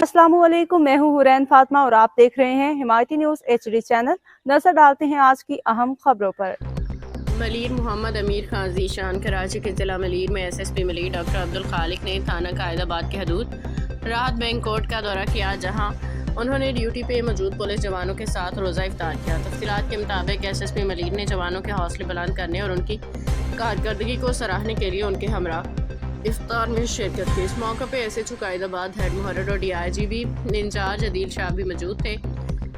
अस्सलामुअलैकुम, मैं हूँ हुरैन फातिमा और आप देख रहे हैं हिमायती न्यूज़ HD चैनल। नजर डालते हैं आज की अहम खबरों पर। मलीर मोहम्मद अमीर खान ज़ीशान कराची के जिला मलीर में SSP मलीर डॉक्टर अब्दुल खालिक ने थाना कायदाबाद की हदूद राहत बैंक कोर्ट का दौरा किया, जहां उन्होंने ड्यूटी पे मौजूद पुलिस जवानों के साथ रोज़ा इफ्तार किया। तफसीलात के मुताबिक SSP मलीर ने जवानों के हौसले बुलंद करने और उनकी कारकर्दगी को सराहने के लिए उनके हमरा इफ्तार में शिरकत की। इस मौके पर SHO कायदाबाद हेड मुहर्रर और DIGB इंचार्ज अदील शाह भी मौजूद थे।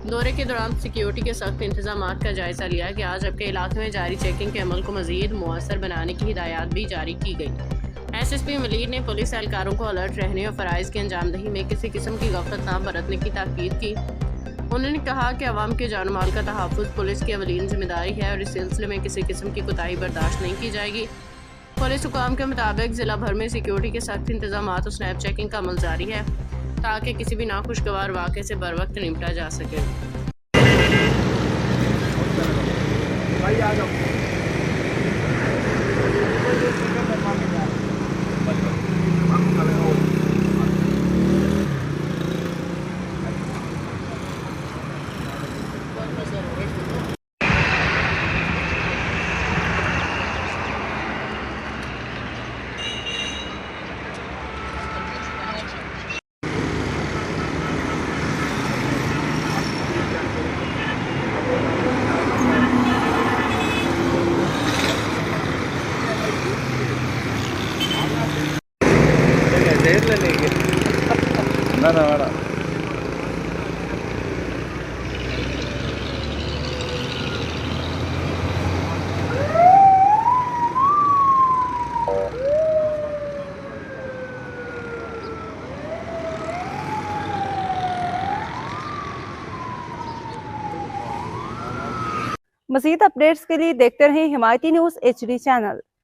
दौरे के दौरान सिक्योरिटी के सख्त इंतजाम का जायजा लिया गया, जबकि इलाके में जारी चेकिंग के अमल को मजीद मुअस्सर बनाने की हिदायत भी जारी की गई। SSP मलीर ने पुलिस एहलकारों को अलर्ट रहने और फ़राइज़ की अंजामदही में किसी किस्म की गफलत न बरतने की ताकीद की। उन्होंने कहा कि अवाम के जान माल का तहफ़्फ़ुज़ पुलिस की अवलीन जिम्मेदारी है और इस सिलसिले में किसी किस्म की कोताही बर्दाश्त नहीं की जाएगी। पुलिस हुकाम के मुताबिक ज़िला भर में सिक्योरिटी के सख्त इंतजाम और स्नैप चेकिंग का अमल जारी है, ताकि किसी भी नाखुशगवार वाक़े से बर वक्त निपटा जा सके। ना वाड़ा मज़ीद अपडेट्स के लिए देखते रहें हिमायती न्यूज़ HD चैनल।